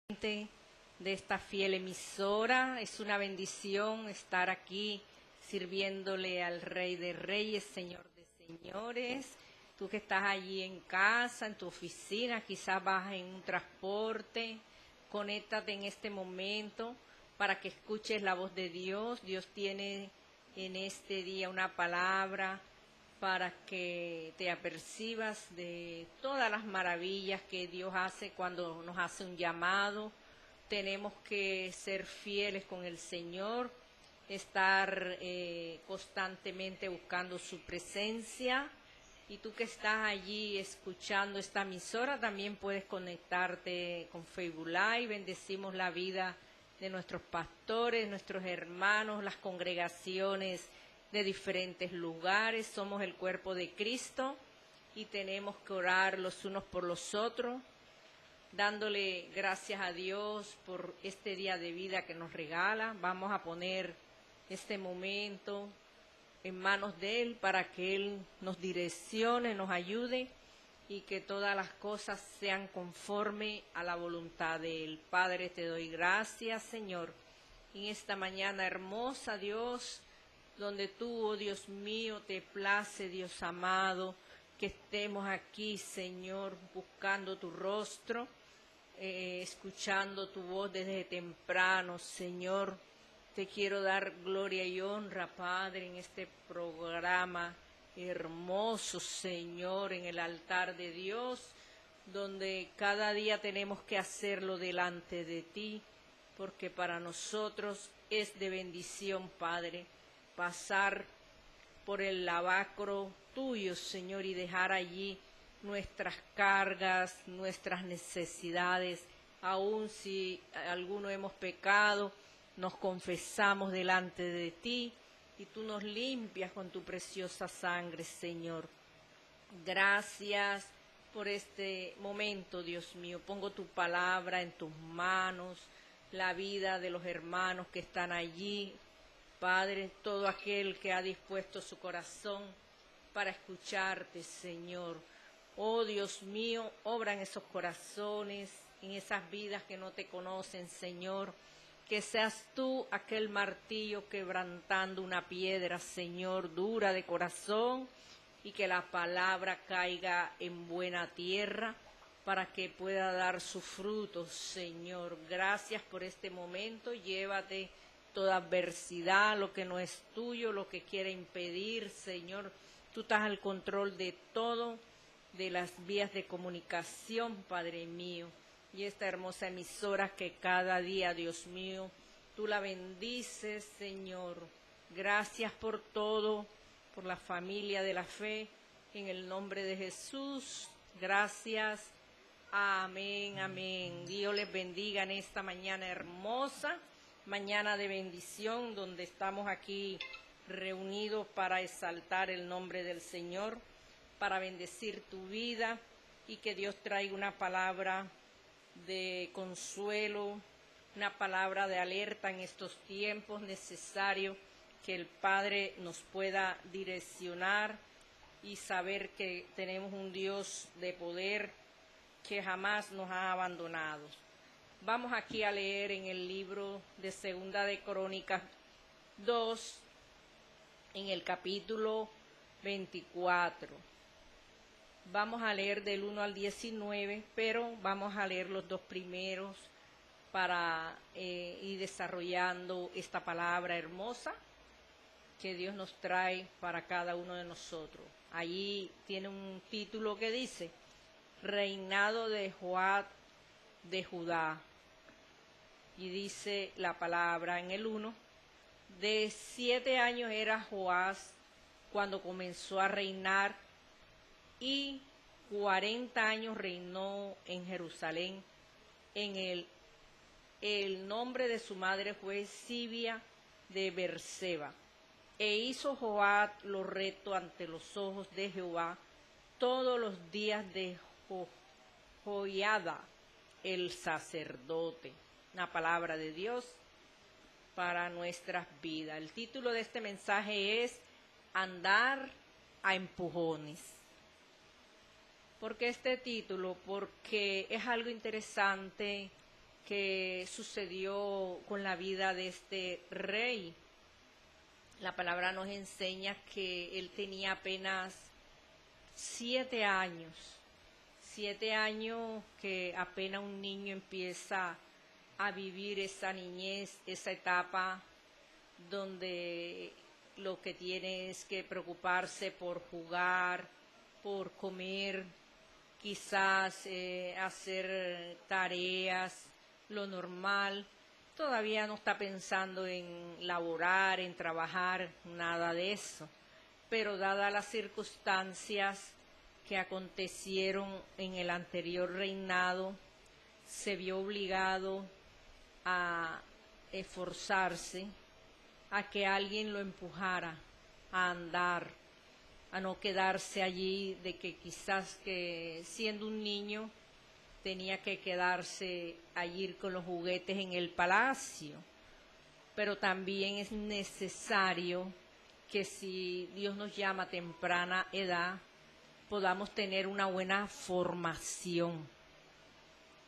de esta fiel emisora. Es una bendición estar aquí sirviéndole al Rey de Reyes, Señor de Señores. Tú que estás allí en casa, en tu oficina, quizás vas en un transporte, conéctate en este momento para que escuches la voz de Dios. Dios tiene en este día una palabra para que te apercibas de todas las maravillas que Dios hace cuando nos hace un llamado. Tenemos que ser fieles con el Señor, estar constantemente buscando su presencia. Y tú que estás allí escuchando esta emisora, también puedes conectarte con Facebook Live. Bendecimos la vida de nuestros pastores, nuestros hermanos, las congregaciones de diferentes lugares. Somos el cuerpo de Cristo y tenemos que orar los unos por los otros, dándole gracias a Dios por este día de vida que nos regala. Vamos a poner este momento en manos de Él para que Él nos direccione, nos ayude y que todas las cosas sean conforme a la voluntad de Él. Padre, te doy gracias, Señor, en esta mañana hermosa, Dios, donde tú, oh Dios mío, te place, Dios amado, que estemos aquí, Señor, buscando tu rostro, escuchando tu voz desde temprano, Señor. Te quiero dar gloria y honra, Padre, en este programa hermoso, Señor, en el altar de Dios, donde cada día tenemos que hacerlo delante de ti, porque para nosotros es de bendición, Padre, pasar por el lavacro tuyo, Señor, y dejar allí nuestras cargas, nuestras necesidades. Aun si alguno hemos pecado, nos confesamos delante de ti y tú nos limpias con tu preciosa sangre, Señor. Gracias por este momento, Dios mío. Pongo tu palabra en tus manos, la vida de los hermanos que están allí. Padre, todo aquel que ha dispuesto su corazón para escucharte, Señor. Oh, Dios mío, obra en esos corazones, en esas vidas que no te conocen, Señor. Que seas tú aquel martillo quebrantando una piedra, Señor, dura de corazón, y que la palabra caiga en buena tierra para que pueda dar su fruto, Señor. Gracias por este momento. Llévate toda adversidad, lo que no es tuyo, lo que quiere impedir, Señor. Tú estás al control de todo, de las vías de comunicación, Padre mío. Y esta hermosa emisora que cada día, Dios mío, tú la bendices, Señor. Gracias por todo, por la familia de la fe, en el nombre de Jesús. Gracias. Amén, amén. Dios les bendiga en esta mañana hermosa, mañana de bendición, donde estamos aquí reunidos para exaltar el nombre del Señor, para bendecir tu vida y que Dios traiga una palabra de consuelo, una palabra de alerta en estos tiempos necesarios, que el Padre nos pueda direccionar y saber que tenemos un Dios de poder que jamás nos ha abandonado. Vamos aquí a leer en el libro de Segunda de Crónicas 2, en el capítulo 24. Vamos a leer del 1 al 19, pero vamos a leer los dos primeros para ir desarrollando esta palabra hermosa que Dios nos trae para cada uno de nosotros. Allí tiene un título que dice, Reinado de Joab de Judá. Y dice la palabra en el 1, de 7 años era Joás cuando comenzó a reinar, y 40 años reinó en Jerusalén. El nombre de su madre fue Sibia de Berseba. E hizo Joab lo recto ante los ojos de Jehová todos los días de Joiada, el sacerdote. Una palabra de Dios para nuestras vidas. El título de este mensaje es Andar a empujones. ¿Por qué este título? Porque es algo interesante que sucedió con la vida de este rey. La palabra nos enseña que él tenía apenas 7 años. 7 años que apenas un niño empieza a vivir esa niñez, esa etapa donde lo que tiene es que preocuparse por jugar, por comer, quizás hacer tareas, lo normal. Todavía no está pensando en laborar, en trabajar, nada de eso. Pero dadas las circunstancias que acontecieron en el anterior reinado, se vio obligado a esforzarse, a que alguien lo empujara a andar, a no quedarse allí, de que quizás que siendo un niño tenía que quedarse allí con los juguetes en el palacio. Pero también es necesario que si Dios nos llama a temprana edad, podamos tener una buena formación.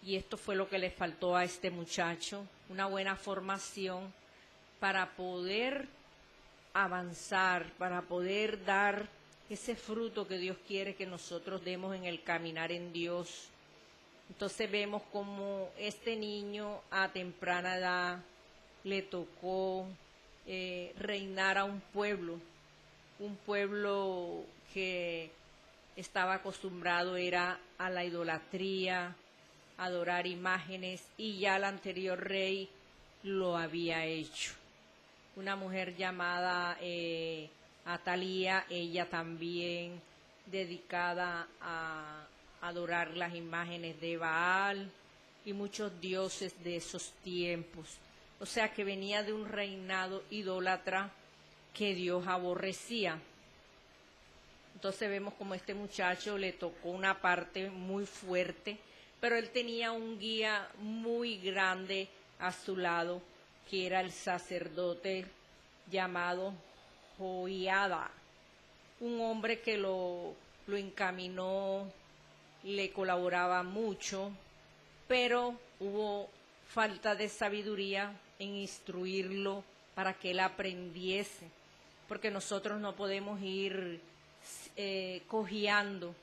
Y esto fue lo que le faltó a este muchacho, una buena formación para poder avanzar, para poder dar ese fruto que Dios quiere que nosotros demos en el caminar en Dios. Entonces vemos como este niño a temprana edad le tocó reinar a un pueblo que estaba acostumbrado era a la idolatría, a adorar imágenes, y ya el anterior rey lo había hecho. Una mujer llamada Atalía, ella también dedicada a adorar las imágenes de Baal y muchos dioses de esos tiempos. O sea que venía de un reinado idólatra que Dios aborrecía. Entonces vemos como este muchacho le tocó una parte muy fuerte, pero él tenía un guía muy grande a su lado, que era el sacerdote llamado Joiada, un hombre que lo encaminó, le colaboraba mucho, pero hubo falta de sabiduría en instruirlo para que él aprendiese, porque nosotros no podemos ir cojeando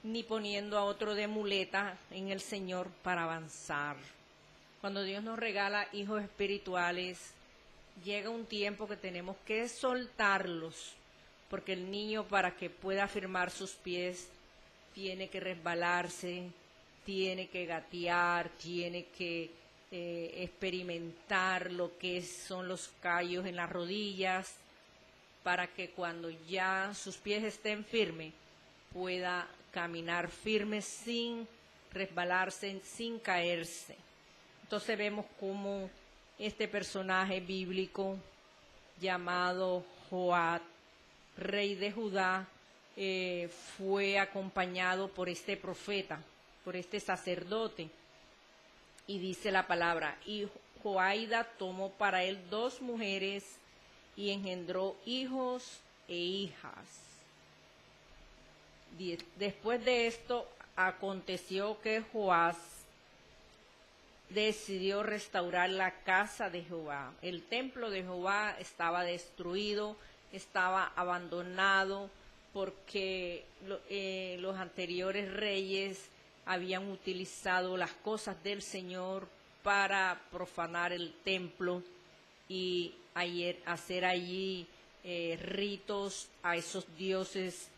ni poniendo a otro de muleta en el Señor para avanzar. Cuando Dios nos regala hijos espirituales, llega un tiempo que tenemos que soltarlos, porque el niño, para que pueda firmar sus pies, tiene que resbalarse, tiene que gatear, tiene que experimentar lo que son los callos en las rodillas, para que cuando ya sus pies estén firmes, pueda caminar firme sin resbalarse, sin caerse. Entonces vemos cómo este personaje bíblico llamado Joab, rey de Judá, fue acompañado por este profeta, por este sacerdote, y dice la palabra, y Joaida tomó para él 2 mujeres y engendró hijos e hijas. Después de esto aconteció que Joás decidió restaurar la casa de Jehová. El templo de Jehová estaba destruido, estaba abandonado, porque los anteriores reyes habían utilizado las cosas del Señor para profanar el templo y hacer allí ritos a esos dioses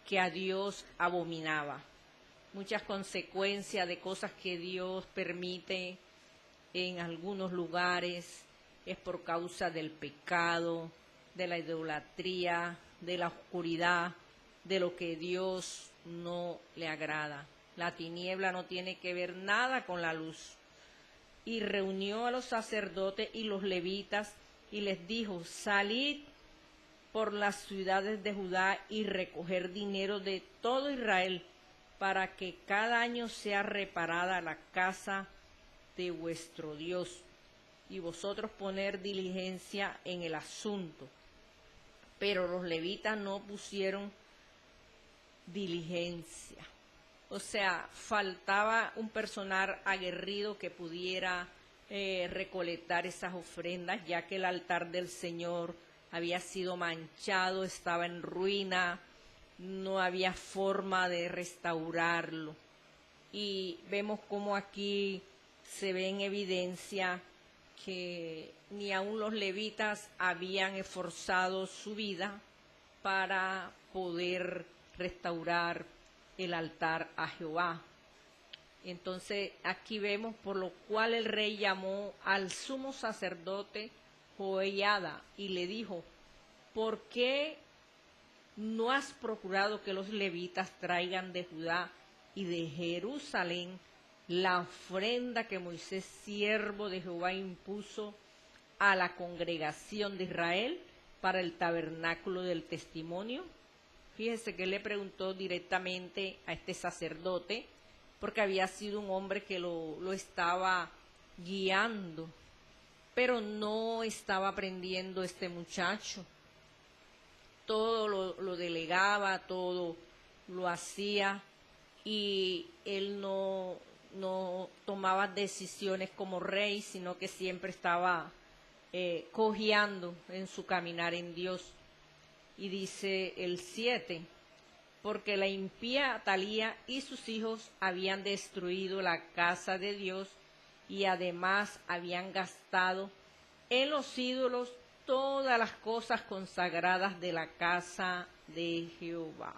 que a Dios abominaba. Muchas consecuencias de cosas que Dios permite en algunos lugares es por causa del pecado, de la idolatría, de la oscuridad, de lo que Dios no le agrada. La tiniebla no tiene que ver nada con la luz. Y reunió a los sacerdotes y los levitas y les dijo, salid por las ciudades de Judá y recoger dinero de todo Israel, para que cada año sea reparada la casa de vuestro Dios, y vosotros poner diligencia en el asunto. Pero los levitas no pusieron diligencia. O sea, faltaba un personal aguerrido que pudiera recolectar esas ofrendas, ya que el altar del Señor había sido manchado, estaba en ruina, no había forma de restaurarlo. Y vemos cómo aquí se ve en evidencia que ni aun los levitas habían esforzado su vida para poder restaurar el altar a Jehová. Entonces aquí vemos por lo cual el rey llamó al sumo sacerdote Joiada y le dijo: ¿por qué no has procurado que los levitas traigan de Judá y de Jerusalén la ofrenda que Moisés, siervo de Jehová, impuso a la congregación de Israel para el tabernáculo del testimonio? Fíjese que le preguntó directamente a este sacerdote, porque había sido un hombre que lo estaba guiando, pero no estaba aprendiendo este muchacho. Todo lo delegaba, todo lo hacía, y él no tomaba decisiones como rey, sino que siempre estaba cojeando en su caminar en Dios. Y dice el 7, porque la impía Atalía y sus hijos habían destruido la casa de Dios y además habían gastado en los ídolos todas las cosas consagradas de la casa de Jehová.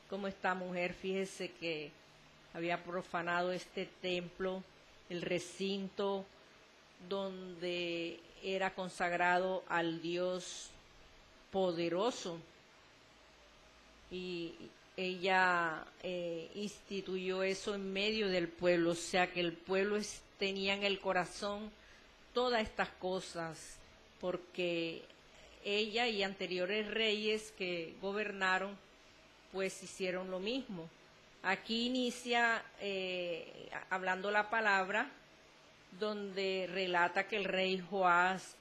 Como esta mujer, fíjese que había profanado este templo, el recinto donde era consagrado al Dios poderoso, y ella instituyó eso en medio del pueblo, o sea que el pueblo tenía en el corazón todas estas cosas, porque ella y anteriores reyes que gobernaron pues hicieron lo mismo. Aquí inicia hablando la palabra, donde relata que el rey Joás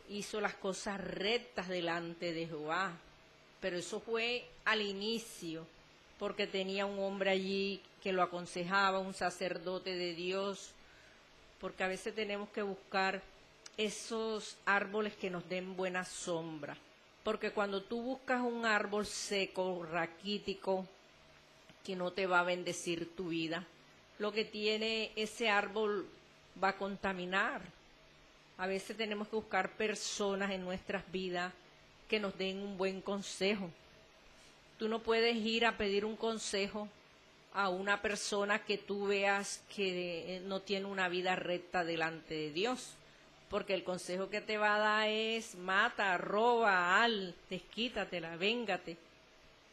hizo las cosas rectas delante de Jehová, pero eso fue al inicio, porque tenía un hombre allí que lo aconsejaba, un sacerdote de Dios, porque a veces tenemos que buscar esos árboles que nos den buena sombra, porque cuando tú buscas un árbol seco, raquítico, que no te va a bendecir tu vida, lo que tiene ese árbol va a contaminar. A veces tenemos que buscar personas en nuestras vidas que nos den un buen consejo. Tú no puedes ir a pedir un consejo a una persona que tú veas que no tiene una vida recta delante de Dios, porque el consejo que te va a dar es: mata, roba, desquítatela, véngate.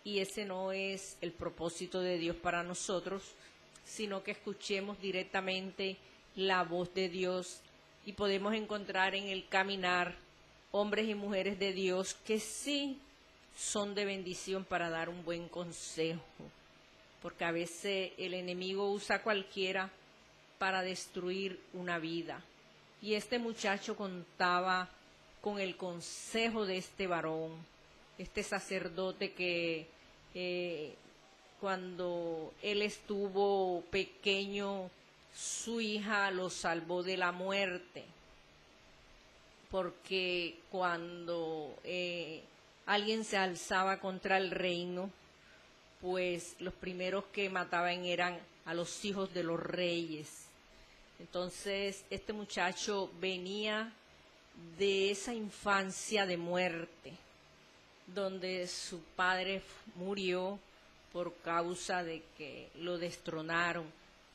Y ese no es el propósito de Dios para nosotros, sino que escuchemos directamente la voz de Dios, y podemos encontrar en el caminar hombres y mujeres de Dios que sí son de bendición para dar un buen consejo, porque a veces el enemigo usa a cualquiera para destruir una vida. Y este muchacho contaba con el consejo de este varón, este sacerdote que cuando él estuvo pequeño, su hija lo salvó de la muerte, porque cuando alguien se alzaba contra el reino, pues los primeros que mataban eran a los hijos de los reyes. Entonces este muchacho venía de esa infancia de muerte, donde su padre murió por causa de que lo destronaron,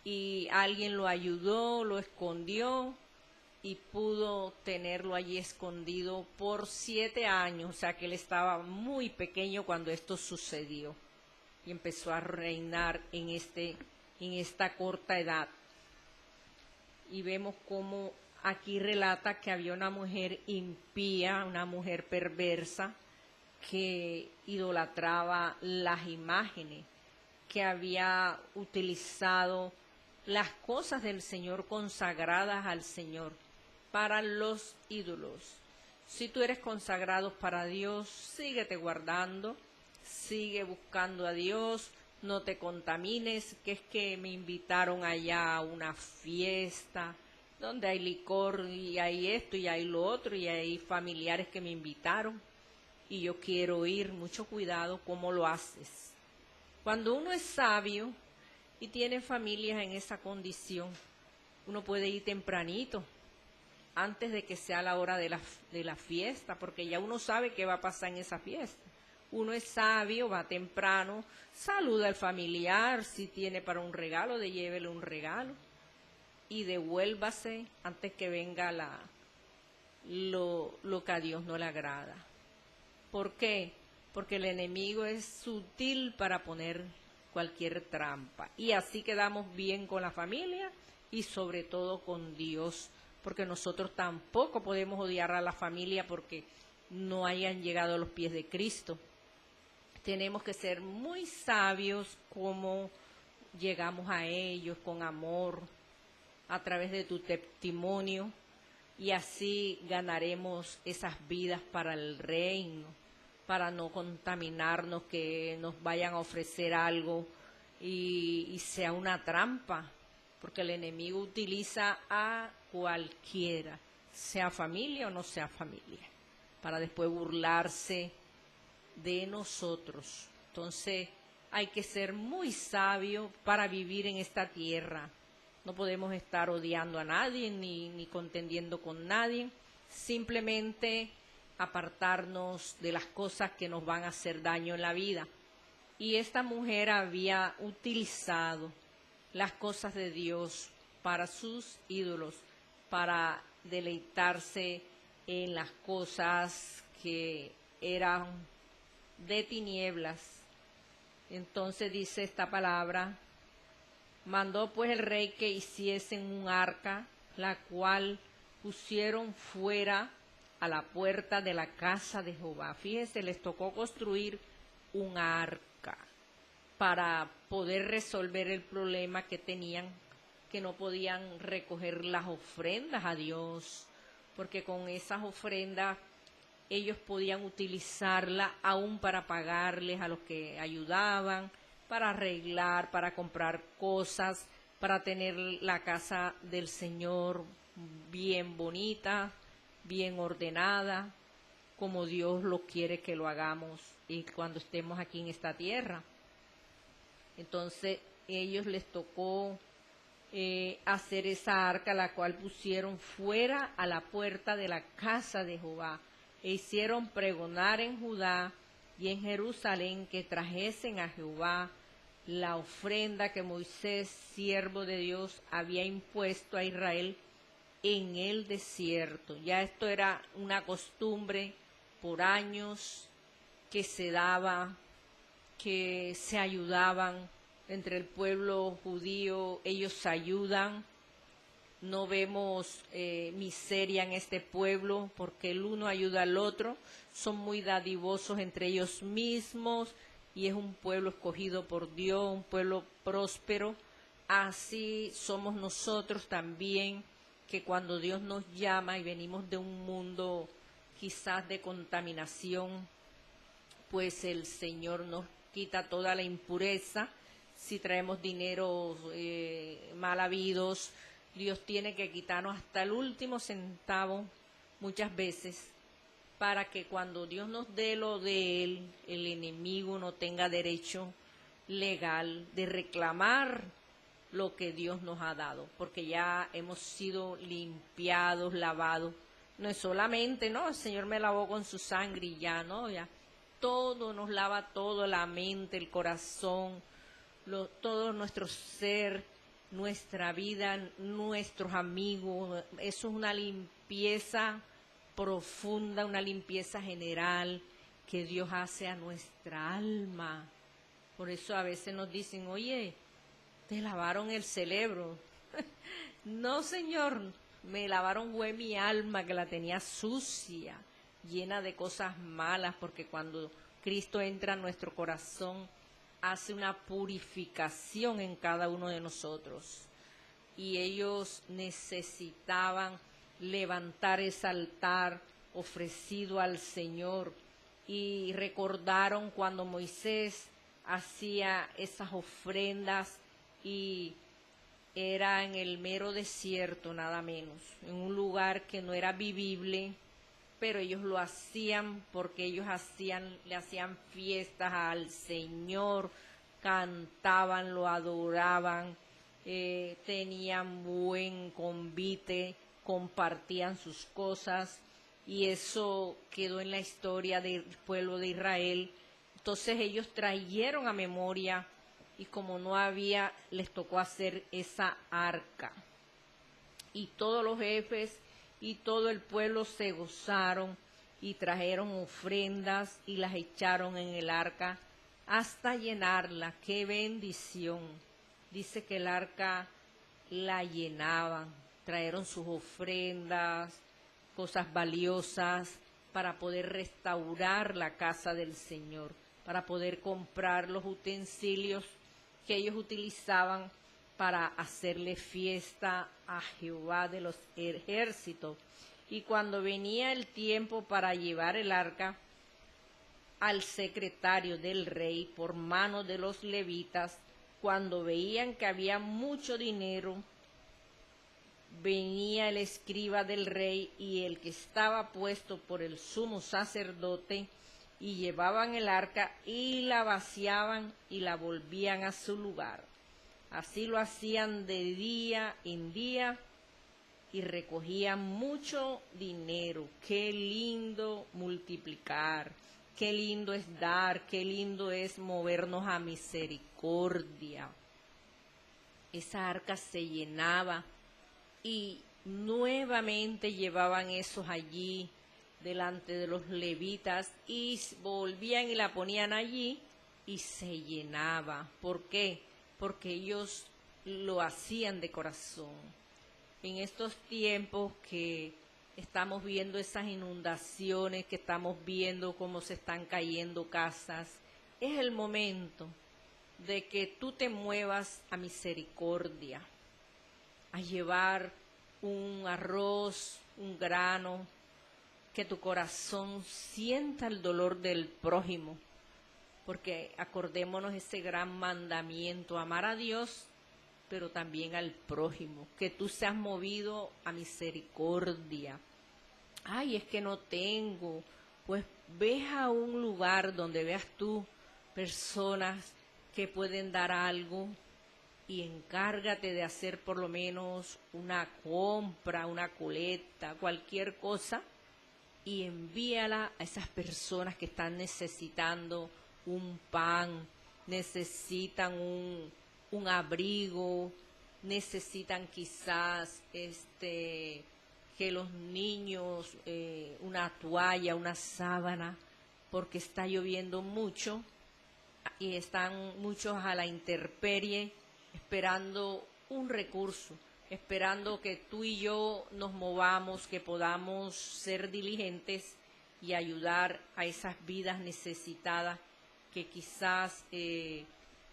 y alguien lo ayudó, lo escondió y pudo tenerlo allí escondido por 7 años, o sea que él estaba muy pequeño cuando esto sucedió, y empezó a reinar en esta corta edad. Y vemos cómo aquí relata que había una mujer impía, una mujer perversa, que idolatraba las imágenes, que había utilizado las cosas del Señor consagradas al Señor para los ídolos. Si tú eres consagrado para Dios, síguete guardando, sigue buscando a Dios, no te contamines, que es que me invitaron allá a una fiesta donde hay licor y hay esto y hay lo otro y hay familiares que me invitaron y yo quiero ir. Mucho cuidado cómo lo haces. Cuando uno es sabio y tiene familias en esa condición, uno puede ir tempranito, antes de que sea la hora de la fiesta, porque ya uno sabe qué va a pasar en esa fiesta. Uno es sabio, va temprano, saluda al familiar, si tiene para un regalo, llévele un regalo y devuélvase antes que venga lo que a Dios no le agrada. ¿Por qué? Porque el enemigo es sutil para poner cualquier trampa. Y así quedamos bien con la familia y sobre todo con Dios, porque nosotros tampoco podemos odiar a la familia porque no hayan llegado a los pies de Cristo. Tenemos que ser muy sabios como llegamos a ellos con amor, a través de tu testimonio, y así ganaremos esas vidas para el reino, para no contaminarnos, que nos vayan a ofrecer algo y sea una trampa, porque el enemigo utiliza a cualquiera, sea familia o no sea familia, para después burlarse de nosotros. Entonces hay que ser muy sabio para vivir en esta tierra. No podemos estar odiando a nadie ni contendiendo con nadie, simplemente apartarnos de las cosas que nos van a hacer daño en la vida. Y esta mujer había utilizado las cosas de Dios para sus ídolos, para deleitarse en las cosas que eran de tinieblas. Entonces dice esta palabra: mandó pues el rey que hiciesen un arca, la cual pusieron fuera a la puerta de la casa de Jehová. Fíjense, les tocó construir un arca para poder resolver el problema que tenían, que no podían recoger las ofrendas a Dios, porque con esas ofrendas ellos podían utilizarla aún para pagarles a los que ayudaban, para arreglar, para comprar cosas, para tener la casa del Señor bien bonita, bien ordenada, como Dios lo quiere que lo hagamos y cuando estemos aquí en esta tierra. Entonces ellos les tocó hacer esa arca, la cual pusieron fuera a la puerta de la casa de Jehová, e hicieron pregonar en Judá y en Jerusalén que trajesen a Jehová la ofrenda que Moisés, siervo de Dios, había impuesto a Israel en el desierto. Ya esto era una costumbre por años que se daba, que se ayudaban entre el pueblo judío, ellos se ayudan. No vemos miseria en este pueblo porque el uno ayuda al otro, son muy dadivosos entre ellos mismos y es un pueblo escogido por Dios, un pueblo próspero. Así somos nosotros también, que cuando Dios nos llama y venimos de un mundo quizás de contaminación, pues el Señor nos quita toda la impureza. Si traemos dinero mal habidos, Dios tiene que quitarnos hasta el último centavo muchas veces, para que cuando Dios nos dé lo de Él, el enemigo no tenga derecho legal de reclamar lo que Dios nos ha dado, porque ya hemos sido limpiados, lavados. No es solamente, no, el Señor me lavó con su sangre y ya, no, ya. Todo nos lava, todo, la mente, el corazón, todo nuestro ser, nuestra vida, nuestros amigos. Eso es una limpieza profunda, una limpieza general que Dios hace a nuestra alma. Por eso a veces nos dicen, oye, te lavaron el cerebro. No, Señor, me lavaron fue mi alma, que la tenía sucia, llena de cosas malas, porque cuando Cristo entra en nuestro corazón, hace una purificación en cada uno de nosotros. Y ellos necesitaban levantar ese altar ofrecido al Señor, y recordaron cuando Moisés hacía esas ofrendas y era en el mero desierto, nada menos, en un lugar que no era vivible, pero ellos lo hacían porque ellos le hacían fiestas al Señor, cantaban, lo adoraban, tenían buen convite, compartían sus cosas, y eso quedó en la historia del pueblo de Israel. Entonces ellos trajeron a memoria, y como no había, les tocó hacer esa arca. Y todos los jefes y todo el pueblo se gozaron y trajeron ofrendas y las echaron en el arca hasta llenarla. ¡Qué bendición! Dice que el arca la llenaban, trajeron sus ofrendas, cosas valiosas para poder restaurar la casa del Señor, para poder comprar los utensilios que ellos utilizaban para hacerle fiesta a Jehová de los ejércitos. Y cuando venía el tiempo para llevar el arca al secretario del rey por mano de los levitas, cuando veían que había mucho dinero, venía el escriba del rey y el que estaba puesto por el sumo sacerdote, y llevaban el arca y la vaciaban y la volvían a su lugar. Así lo hacían de día en día y recogían mucho dinero. Qué lindo multiplicar, qué lindo es dar, qué lindo es movernos a misericordia. Esa arca se llenaba y nuevamente llevaban esos allí delante de los levitas y volvían y la ponían allí y se llenaba. ¿Por qué? Porque ellos lo hacían de corazón. En estos tiempos que estamos viendo esas inundaciones, que estamos viendo cómo se están cayendo casas, es el momento de que tú te muevas a misericordia, a llevar un arroz, un grano, que tu corazón sienta el dolor del prójimo, porque acordémonos ese gran mandamiento, amar a Dios, pero también al prójimo, que tú seas movido a misericordia. Ay, es que no tengo. Pues ve a un lugar donde veas tú personas que pueden dar algo y encárgate de hacer por lo menos una compra, una colecta, cualquier cosa, y envíala a esas personas que están necesitando un pan, necesitan un abrigo, necesitan quizás que los niños, una toalla, una sábana, porque está lloviendo mucho y están muchos a la intemperie esperando un recurso, esperando que tú y yo nos movamos, que podamos ser diligentes y ayudar a esas vidas necesitadas que quizás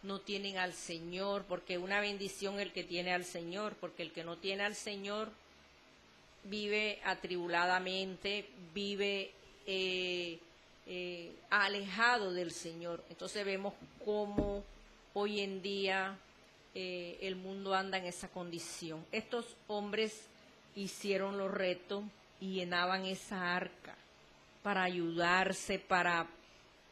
no tienen al Señor, porque una bendición el que tiene al Señor, porque el que no tiene al Señor vive atribuladamente, vive alejado del Señor. Entonces vemos cómo hoy en día el mundo anda en esa condición. Estos hombres hicieron los retos y llenaban esa arca para ayudarse, para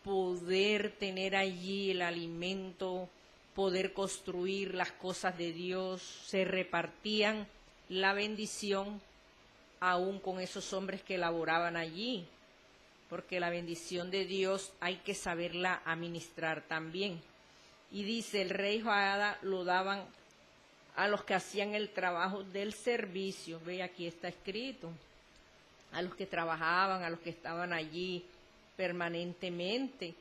poder tener allí el alimento, poder construir las cosas de Dios. Se repartían la bendición aún con esos hombres que laboraban allí, porque la bendición de Dios hay que saberla administrar también. Y dice, el rey Joiada lo daban a los que hacían el trabajo del servicio. Ve, aquí está escrito, a los que trabajaban, a los que estaban allí permanentemente,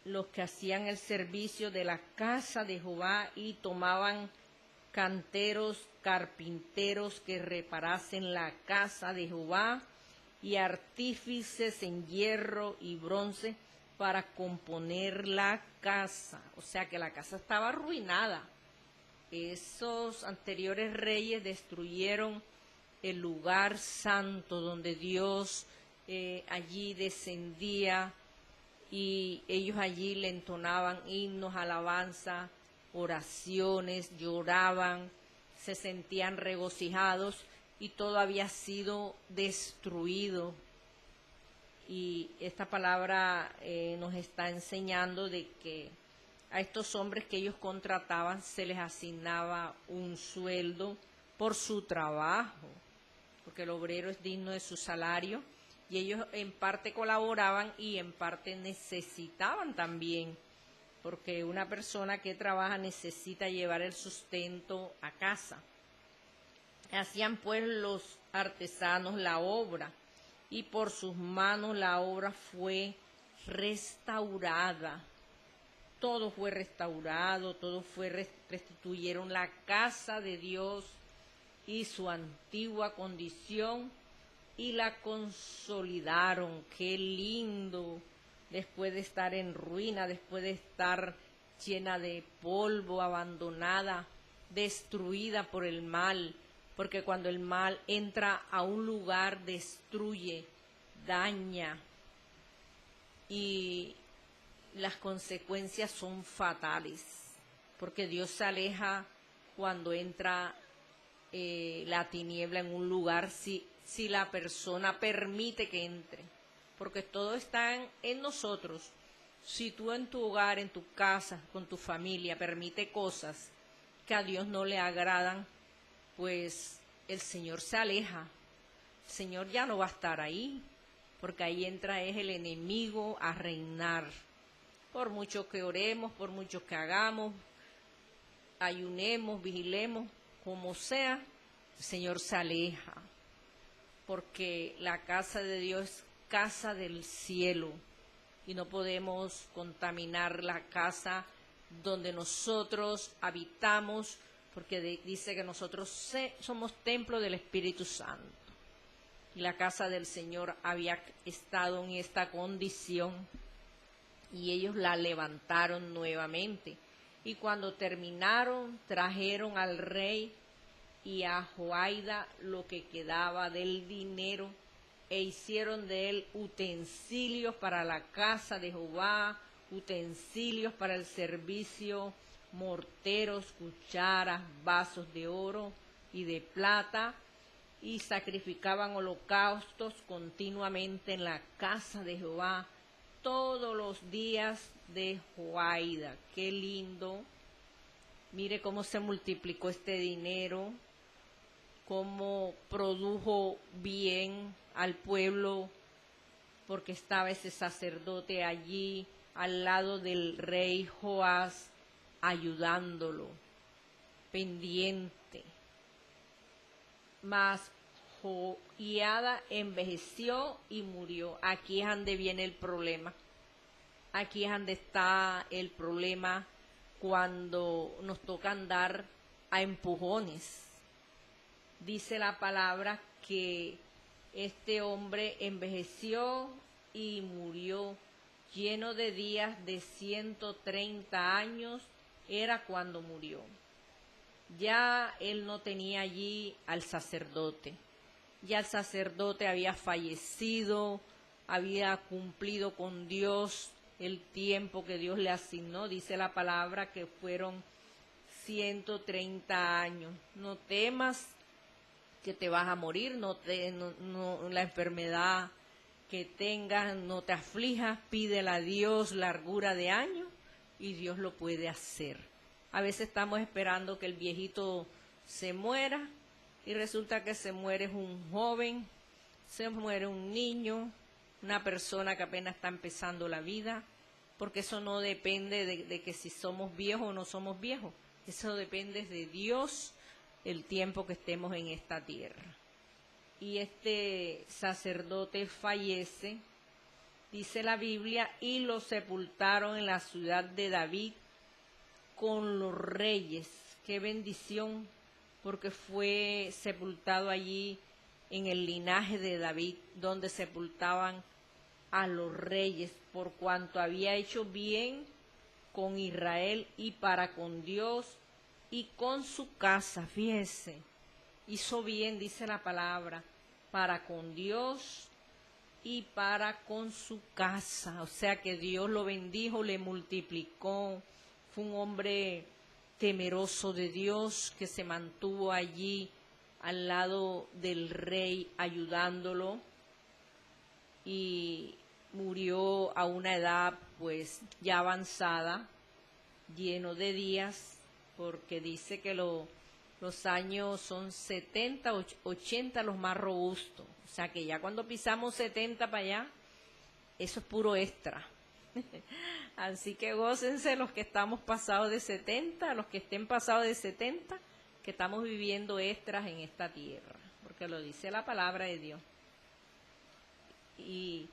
los que hacían el servicio de la casa de Jehová, y tomaban canteros, carpinteros que reparasen la casa de Jehová, y artífices en hierro y bronce para componer la casa. O sea que la casa estaba arruinada. Esos anteriores reyes destruyeron el lugar santo donde Dios allí descendía, y ellos allí le entonaban himnos, alabanza, oraciones, lloraban, se sentían regocijados y todo había sido destruido. Y esta palabra nos está enseñando de que a estos hombres que ellos contrataban se les asignaba un sueldo por su trabajo, porque el obrero es digno de su salario, y ellos en parte colaboraban y en parte necesitaban también, porque una persona que trabaja necesita llevar el sustento a casa. Hacían pues los artesanos la obra, y por sus manos la obra fue restaurada. Todo fue restaurado, restituyeron la casa de Dios y su antigua condición y la consolidaron. Qué lindo, después de estar en ruina, después de estar llena de polvo, abandonada, destruida por el mal, porque cuando el mal entra a un lugar destruye, daña, y las consecuencias son fatales, porque Dios se aleja cuando entra la tiniebla en un lugar, si la persona permite que entre, porque todo está en nosotros. Si tú en tu hogar, en tu casa, con tu familia, permite cosas que a Dios no le agradan, pues el Señor se aleja. El Señor ya no va a estar ahí, porque ahí entra es el enemigo a reinar. Por mucho que oremos, por mucho que hagamos, ayunemos, vigilemos, como sea, el Señor se aleja, porque la casa de Dios es casa del cielo y no podemos contaminar la casa donde nosotros habitamos, porque dice que nosotros somos templo del Espíritu Santo. Y la casa del Señor había estado en esta condición y ellos la levantaron nuevamente. Y cuando terminaron, trajeron al rey y a Joaida lo que quedaba del dinero e hicieron de él utensilios para la casa de Jehová, utensilios para el servicio, morteros, cucharas, vasos de oro y de plata, y sacrificaban holocaustos continuamente en la casa de Jehová todos los días de Joaida. Qué lindo. Mire cómo se multiplicó este dinero, cómo produjo bien al pueblo, porque estaba ese sacerdote allí al lado del rey Joás, ayudándolo, pendiente. Mas Joiada envejeció y murió. Aquí es donde viene el problema. Aquí es donde está el problema cuando nos toca andar a empujones. Dice la palabra que este hombre envejeció y murió, lleno de días, de 130 años, era cuando murió. Ya él no tenía allí al sacerdote. Ya el sacerdote había fallecido, había cumplido con Dios el tiempo que Dios le asignó. Dice la palabra que fueron 130 años. No temas que te vas a morir, la enfermedad que tengas, no te aflijas, pídele a Dios largura de años y Dios lo puede hacer. A veces estamos esperando que el viejito se muera y resulta que se muere un joven, se muere un niño, una persona que apenas está empezando la vida, porque eso no depende de que si somos viejos o no somos viejos, eso depende de Dios el tiempo que estemos en esta tierra. Y este sacerdote fallece, dice la Biblia, y lo sepultaron en la ciudad de David con los reyes. Qué bendición, porque fue sepultado allí en el linaje de David, donde sepultaban a los reyes, por cuanto había hecho bien con Israel y para con Dios y con su casa. Fíjese, hizo bien, dice la palabra, para con Dios y para con su casa. O sea que Dios lo bendijo, le multiplicó. Fue un hombre temeroso de Dios, que se mantuvo allí al lado del rey ayudándolo, y murió a una edad pues ya avanzada, lleno de días, porque dice que los años son 70, 80 los más robustos. O sea que ya cuando pisamos 70 para allá, eso es puro extra. Así que gócense los que estamos pasados de 70, los que estén pasados de 70, que estamos viviendo extras en esta tierra, porque lo dice la palabra de Dios. Y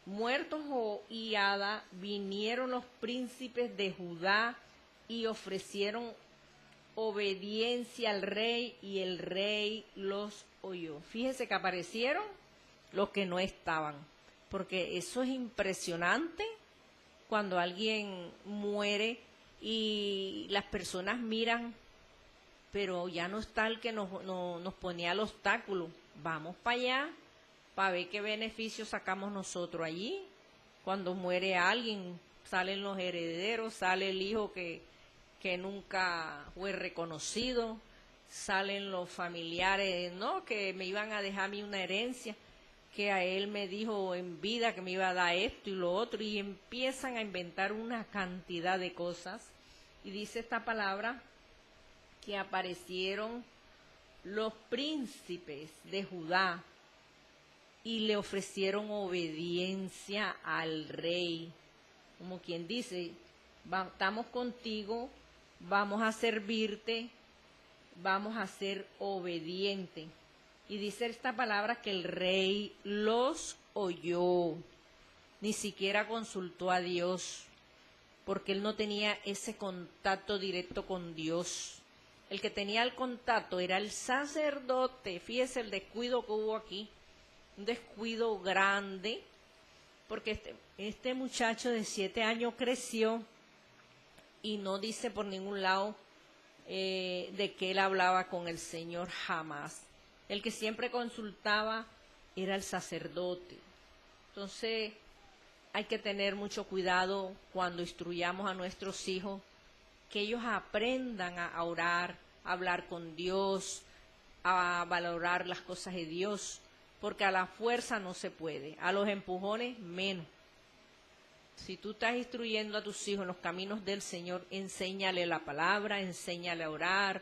muertos Joiada, vinieron los príncipes de Judá y ofrecieron obediencia al rey, y el rey los oyó. Fíjense que aparecieron los que no estaban, porque eso es impresionante cuando alguien muere y las personas miran, pero ya no está el que nos ponía el obstáculo. Vamos para allá para ver qué beneficio sacamos nosotros allí. Cuando muere alguien, salen los herederos, sale el hijo que nunca fue reconocido, salen los familiares, no, que me iban a dejar a mí una herencia, que a él me dijo en vida que me iba a dar esto y lo otro, y empiezan a inventar una cantidad de cosas. Y dice esta palabra que aparecieron los príncipes de Judá y le ofrecieron obediencia al rey, como quien dice, estamos contigo, vamos a servirte, vamos a ser obedientes. Y dice esta palabra que el rey los oyó, ni siquiera consultó a Dios, porque él no tenía ese contacto directo con Dios. El que tenía el contacto era el sacerdote. Fíjese el descuido que hubo aquí, un descuido grande, porque este muchacho de 7 años creció y no dice por ningún lado de que él hablaba con el Señor, jamás. El que siempre consultaba era el sacerdote. Entonces hay que tener mucho cuidado cuando instruyamos a nuestros hijos, que ellos aprendan a orar, a hablar con Dios, a valorar las cosas de Dios, porque a la fuerza no se puede, a los empujones menos. Si tú estás instruyendo a tus hijos en los caminos del Señor, enséñale la palabra, enséñale a orar.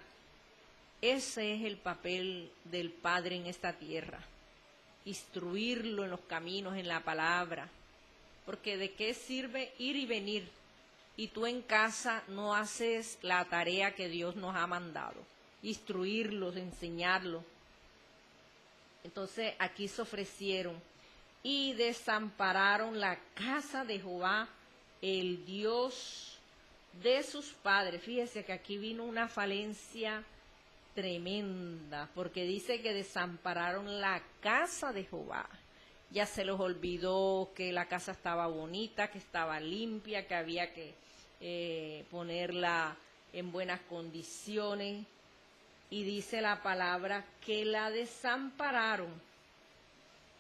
Ese es el papel del Padre en esta tierra, instruirlo en los caminos, en la palabra, porque ¿de qué sirve ir y venir y tú en casa no haces la tarea que Dios nos ha mandado? Instruirlos, enseñarlos. Entonces aquí se ofrecieron y desampararon la casa de Jehová, el Dios de sus padres. Fíjese que aquí vino una falencia tremenda, porque dice que desampararon la casa de Jehová. Ya se les olvidó que la casa estaba bonita, que estaba limpia, que había que ponerla en buenas condiciones. Y dice la palabra que la desampararon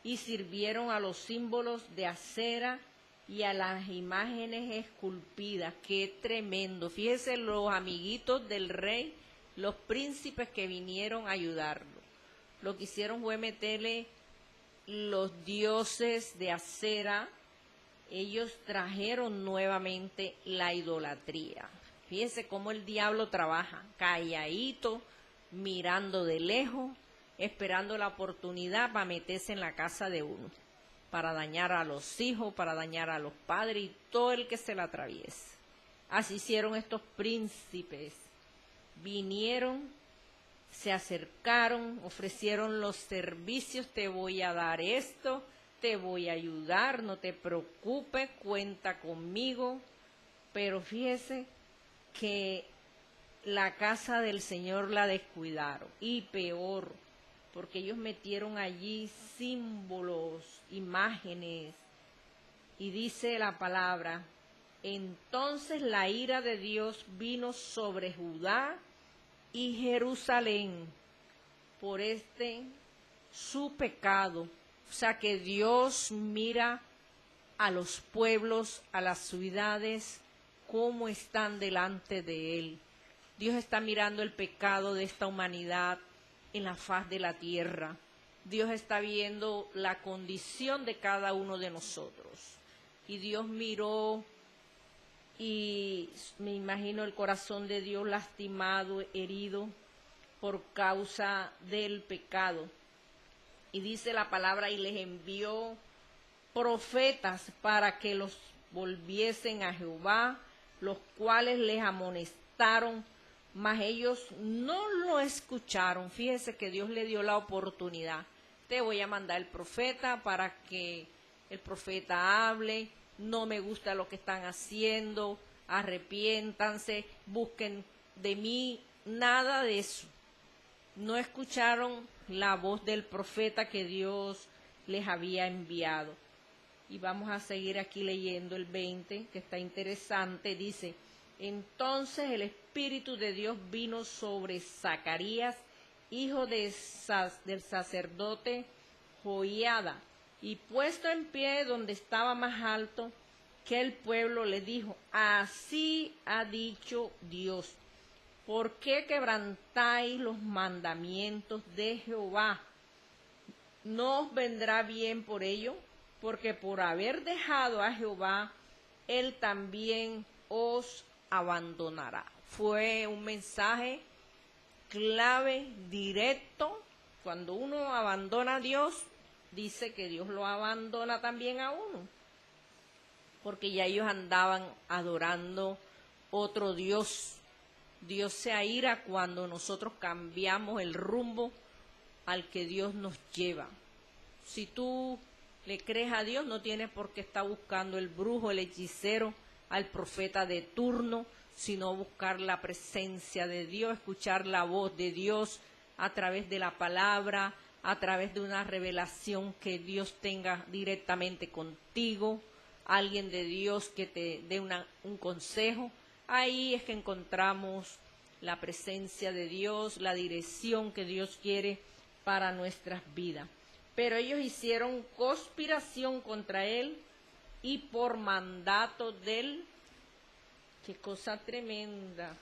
y sirvieron a los símbolos de acera y a las imágenes esculpidas. ¡Qué tremendo! Fíjese los amiguitos del rey, los príncipes que vinieron a ayudarlo. Lo que hicieron fue meterle los dioses de acera. Ellos trajeron nuevamente la idolatría. Fíjese cómo el diablo trabaja, calladito, mirando de lejos, esperando la oportunidad para meterse en la casa de uno, para dañar a los hijos, para dañar a los padres y todo el que se la atraviese. Así hicieron estos príncipes. Vinieron, se acercaron, ofrecieron los servicios, te voy a dar esto, te voy a ayudar, no te preocupes, cuenta conmigo. Pero fíjese que la casa del Señor la descuidaron, y peor, porque ellos metieron allí símbolos, imágenes, y dice la palabra, entonces la ira de Dios vino sobre Judá y Jerusalén por su pecado. O sea que Dios mira a los pueblos, a las ciudades, cómo están delante de Él. Dios está mirando el pecado de esta humanidad en la faz de la tierra. Dios está viendo la condición de cada uno de nosotros. Y Dios miró y me imagino el corazón de Dios lastimado, herido por causa del pecado. Y dice la palabra, y les envió profetas para que los volviesen a Jehová, los cuales les amonestaron, mas ellos no lo escucharon. Fíjese que Dios le dio la oportunidad. Te voy a mandar el profeta para que el profeta hable. No me gusta lo que están haciendo. Arrepiéntanse, busquen de mí. Nada de eso. No escucharon la voz del profeta que Dios les había enviado. Y vamos a seguir aquí leyendo el 20, que está interesante. Dice, entonces el Espíritu de Dios vino sobre Zacarías, hijo del sacerdote Joiada, y puesto en pie donde estaba más alto que el pueblo, le dijo, así ha dicho Dios, ¿por qué quebrantáis los mandamientos de Jehová? ¿No os vendrá bien por ello? Porque por haber dejado a Jehová, él también os abandonará. Fue un mensaje clave, directo. Cuando uno abandona a Dios, dice que Dios lo abandona también a uno. Porque ya ellos andaban adorando otro Dios. Dios se aira cuando nosotros cambiamos el rumbo al que Dios nos lleva. Si tú le crees a Dios, no tienes por qué estar buscando el brujo, el hechicero, al profeta de turno, sino buscar la presencia de Dios, escuchar la voz de Dios a través de la palabra, a través de una revelación que Dios tenga directamente contigo, alguien de Dios que te dé un consejo. Ahí es que encontramos la presencia de Dios, la dirección que Dios quiere para nuestras vidas. Pero ellos hicieron conspiración contra él y por mandato de él, qué cosa tremenda,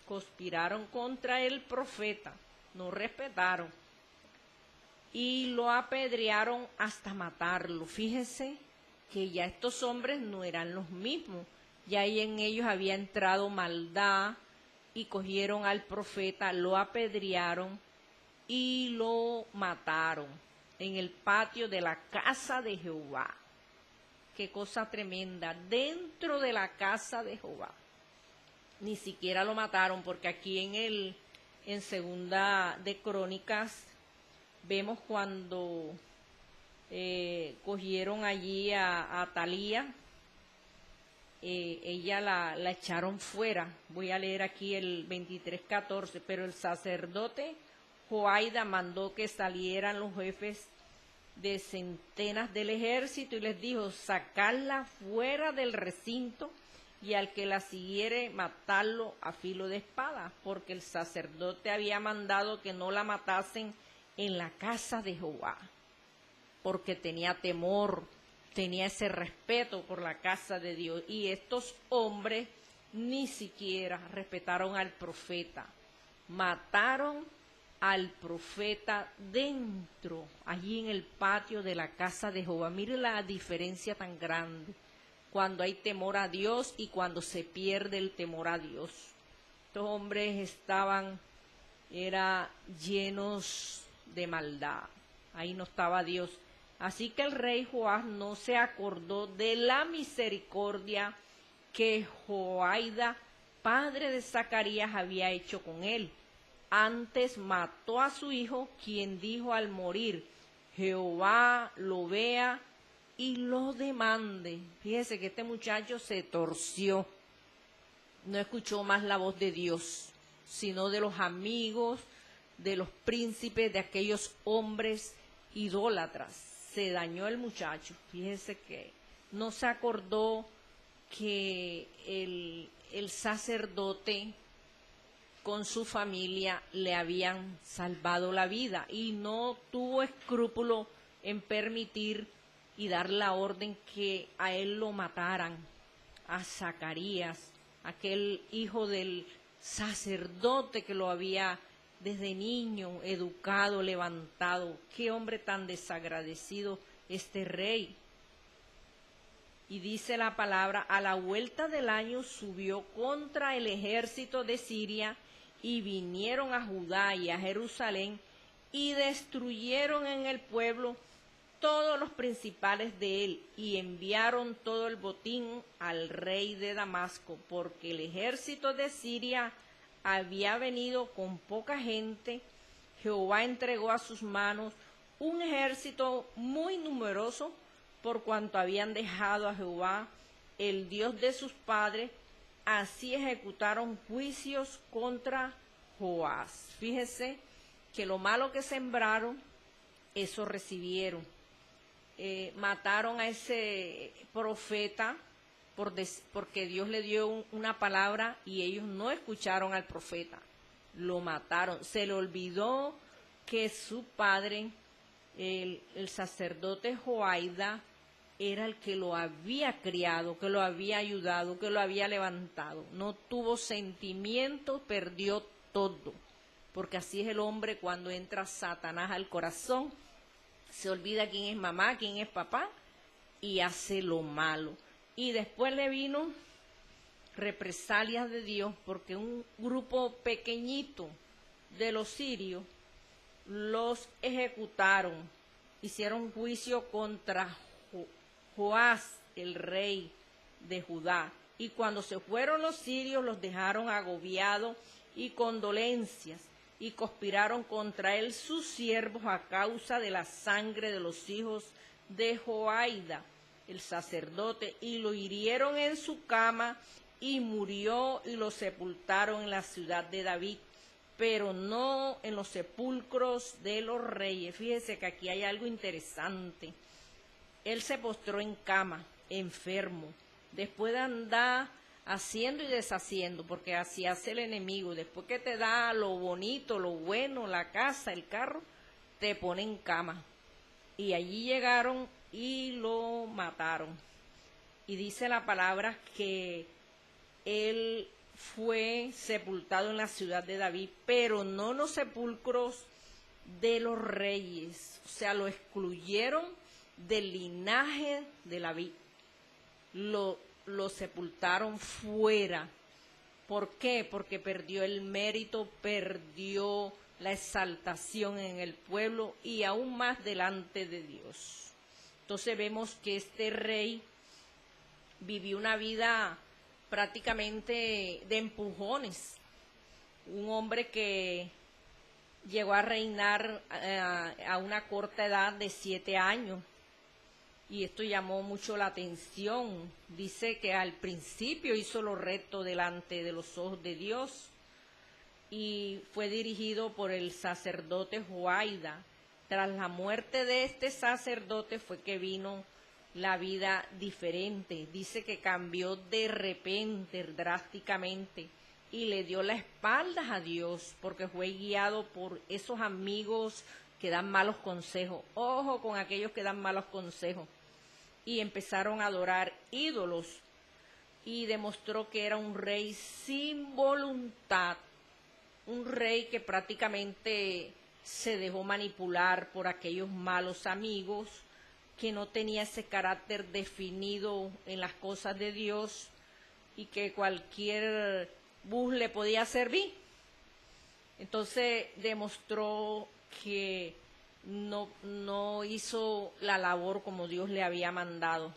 conspiraron contra el profeta, no respetaron y lo apedrearon hasta matarlo. Fíjese que ya estos hombres no eran los mismos, ya ahí en ellos había entrado maldad y cogieron al profeta, lo apedrearon y lo mataron en el patio de la casa de Jehová. Qué cosa tremenda, dentro de la casa de Jehová. Ni siquiera lo mataron, porque aquí en Segunda de Crónicas vemos cuando cogieron allí a Atalía, ella la echaron fuera. Voy a leer aquí el 23:14, pero el sacerdote Joiada mandó que salieran los jefes de centenas del ejército y les dijo, sacarla fuera del recinto y al que la siguiere matarlo a filo de espada, porque el sacerdote había mandado que no la matasen en la casa de Jehová, porque tenía temor, tenía ese respeto por la casa de Dios. Y estos hombres ni siquiera respetaron al profeta, mataron al profeta dentro, allí en el patio de la casa de Jehová. Mire la diferencia tan grande cuando hay temor a Dios y cuando se pierde el temor a Dios. Estos hombres estaban llenos de maldad, ahí no estaba Dios. Así que el rey Joás no se acordó de la misericordia que Joiada, padre de Zacarías, había hecho con él. Antes mató a su hijo, quien dijo al morir, Jehová lo vea y lo demande. Fíjese que este muchacho se torció, no escuchó más la voz de Dios, sino de los amigos, de los príncipes, de aquellos hombres idólatras. Se dañó el muchacho. Fíjese que no se acordó que el sacerdote con su familia le habían salvado la vida y no tuvo escrúpulo en permitir y dar la orden que a él lo mataran, a Zacarías, aquel hijo del sacerdote que lo había desde niño educado, levantado. Qué hombre tan desagradecido este rey. Y dice la palabra, a la vuelta del año subió contra el ejército de Siria y vinieron a Judá y a Jerusalén y destruyeron en el pueblo todos los principales de él y enviaron todo el botín al rey de Damasco, porque el ejército de Siria había venido con poca gente. Jehová entregó a sus manos un ejército muy numeroso, por cuanto habían dejado a Jehová, el Dios de sus padres. Así ejecutaron juicios contra Joás. Fíjese que lo malo que sembraron, eso recibieron. Mataron a ese profeta porque Dios le dio una palabra y ellos no escucharon al profeta. Lo mataron. Se le olvidó que su padre, el sacerdote Joaida, era el que lo había criado, que lo había ayudado, que lo había levantado. No tuvo sentimiento, perdió todo. Porque así es el hombre cuando entra Satanás al corazón. Se olvida quién es mamá, quién es papá y hace lo malo. Y después le vino represalias de Dios porque un grupo pequeñito de los sirios los ejecutaron. Hicieron juicio contra Joás, el rey de Judá. Y cuando se fueron los sirios los dejaron agobiados y con dolencias. Y conspiraron contra él sus siervos a causa de la sangre de los hijos de Joaida, el sacerdote, y lo hirieron en su cama, y murió, y lo sepultaron en la ciudad de David, pero no en los sepulcros de los reyes. Fíjese que aquí hay algo interesante. Él se postró en cama, enfermo, después de andar haciendo y deshaciendo, porque así hace el enemigo. Después que te da lo bonito, lo bueno, la casa, el carro, te pone en cama. Y allí llegaron y lo mataron. Y dice la palabra que él fue sepultado en la ciudad de David, pero no en los sepulcros de los reyes. O sea, lo excluyeron del linaje de David. Lo sepultaron fuera. ¿Por qué? Porque perdió el mérito, perdió la exaltación en el pueblo y aún más delante de Dios. Entonces vemos que este rey vivió una vida prácticamente de empujones. Un hombre que llegó a reinar a una corta edad de 7 años. Y esto llamó mucho la atención. Dice que al principio hizo lo recto delante de los ojos de Dios y fue dirigido por el sacerdote Joaida. Tras la muerte de este sacerdote fue que vino la vida diferente. Dice que cambió de repente, drásticamente, y le dio la espalda a Dios porque fue guiado por esos amigos que dan malos consejos. Ojo con aquellos que dan malos consejos. Y empezaron a adorar ídolos y demostró que era un rey sin voluntad, un rey que prácticamente se dejó manipular por aquellos malos amigos, que no tenía ese carácter definido en las cosas de Dios y que cualquier bus le podía servir. Entonces demostró que no hizo la labor como Dios le había mandado.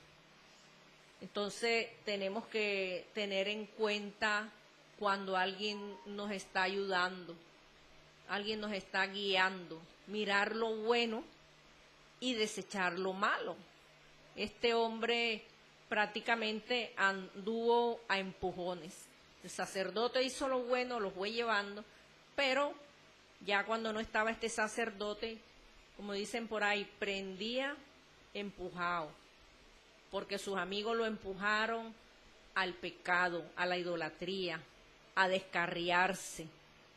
Entonces tenemos que tener en cuenta cuando alguien nos está ayudando, alguien nos está guiando, mirar lo bueno y desechar lo malo. Este hombre prácticamente anduvo a empujones. El sacerdote hizo lo bueno, lo fue llevando, pero ya cuando no estaba este sacerdote, como dicen por ahí, prendía empujado, porque sus amigos lo empujaron al pecado, a la idolatría, a descarriarse,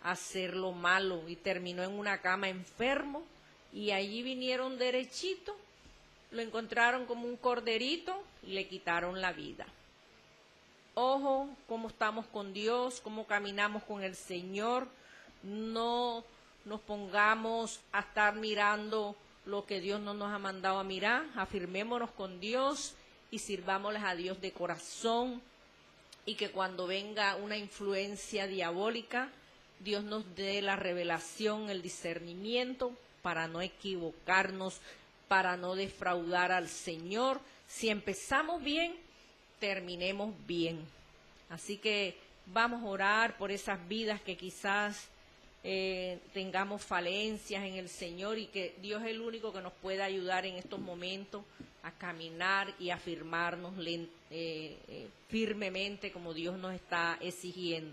a hacer lo malo, y terminó en una cama enfermo, y allí vinieron derechito, lo encontraron como un corderito y le quitaron la vida. ojo cómo estamos con Dios, cómo caminamos con el Señor. No nos pongamos a estar mirando lo que Dios no nos ha mandado a mirar. Afirmémonos con Dios y sirvámosles a Dios de corazón, y que cuando venga una influencia diabólica, Dios nos dé la revelación, el discernimiento para no equivocarnos, para no defraudar al Señor. Si empezamos bien, terminemos bien. Así que vamos a orar por esas vidas que quizás tengamos falencias en el Señor, y que Dios es el único que nos puede ayudar en estos momentos a caminar y afirmarnos firmemente como Dios nos está exigiendo.